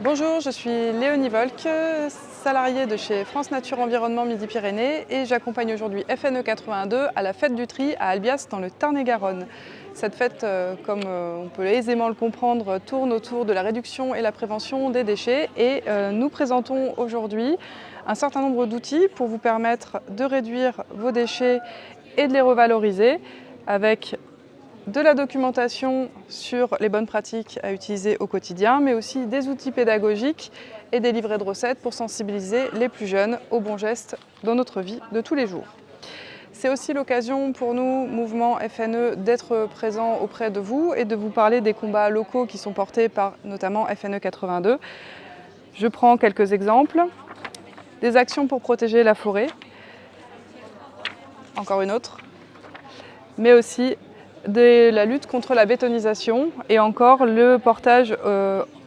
Bonjour, je suis Léonie Volk, salariée de chez France Nature Environnement Midi-Pyrénées et j'accompagne aujourd'hui FNE 82 à la fête du tri à Albias dans le Tarn-et-Garonne. Cette fête, comme on peut aisément le comprendre, tourne autour de la réduction et la prévention des déchets et nous présentons aujourd'hui un certain nombre d'outils pour vous permettre de réduire vos déchets et de les revaloriser avec de la documentation sur les bonnes pratiques à utiliser au quotidien, mais aussi des outils pédagogiques et des livrets de recettes pour sensibiliser les plus jeunes aux bons gestes dans notre vie de tous les jours. C'est aussi l'occasion pour nous, mouvement FNE, d'être présents auprès de vous et de vous parler des combats locaux qui sont portés par notamment FNE 82. Je prends quelques exemples. Des actions pour protéger la forêt, encore une autre, mais aussi de la lutte contre la bétonisation et encore le portage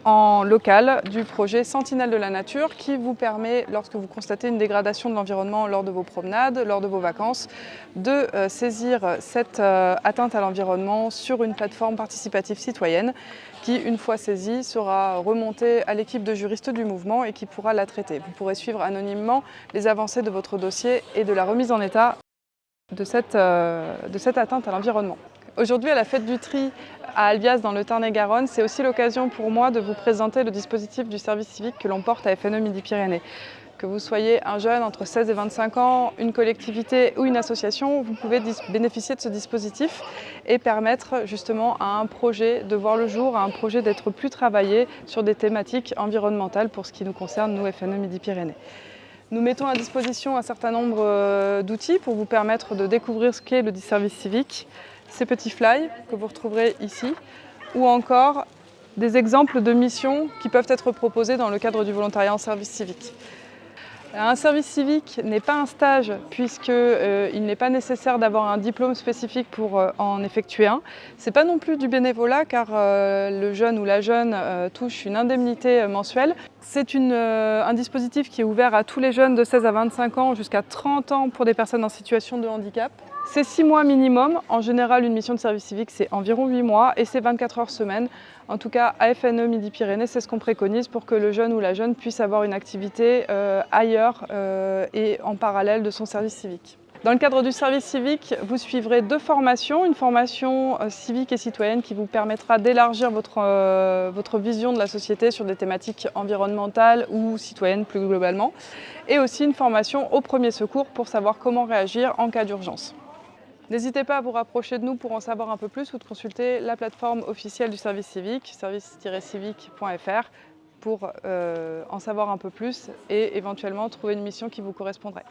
en local du projet Sentinelle de la Nature qui vous permet, lorsque vous constatez une dégradation de l'environnement lors de vos promenades, lors de vos vacances, de saisir cette atteinte à l'environnement sur une plateforme participative citoyenne qui, une fois saisie, sera remontée à l'équipe de juristes du mouvement et qui pourra la traiter. Vous pourrez suivre anonymement les avancées de votre dossier et de la remise en état de cette atteinte à l'environnement. Aujourd'hui, à la fête du tri à Albias dans le Tarn-et-Garonne, c'est aussi l'occasion pour moi de vous présenter le dispositif du service civique que l'on porte à FNE Midi-Pyrénées. Que vous soyez un jeune entre 16 et 25 ans, une collectivité ou une association, vous pouvez bénéficier de ce dispositif et permettre justement à un projet de voir le jour, à un projet d'être plus travaillé sur des thématiques environnementales pour ce qui nous concerne, nous FNE Midi-Pyrénées. Nous mettons à disposition un certain nombre d'outils pour vous permettre de découvrir ce qu'est le service civique, ces petits flyers que vous retrouverez ici, ou encore des exemples de missions qui peuvent être proposées dans le cadre du volontariat en service civique. Un service civique n'est pas un stage puisqu'il n'est pas nécessaire d'avoir un diplôme spécifique pour en effectuer un. Ce n'est pas non plus du bénévolat car le jeune ou la jeune touche une indemnité mensuelle. C'est un dispositif qui est ouvert à tous les jeunes de 16 à 25 ans jusqu'à 30 ans pour des personnes en situation de handicap. C'est 6 mois minimum. En général, une mission de service civique, c'est environ 8 mois et c'est 24 heures semaine. En tout cas, à FNE Midi-Pyrénées, c'est ce qu'on préconise pour que le jeune ou la jeune puisse avoir une activité ailleurs et en parallèle de son service civique. Dans le cadre du service civique, vous suivrez 2 formations. Une formation civique et citoyenne qui vous permettra d'élargir votre vision de la société sur des thématiques environnementales ou citoyennes plus globalement. Et aussi une formation au premier secours pour savoir comment réagir en cas d'urgence. N'hésitez pas à vous rapprocher de nous pour en savoir un peu plus ou de consulter la plateforme officielle du service civique, service-civique.fr, pour en savoir un peu plus et éventuellement trouver une mission qui vous correspondrait.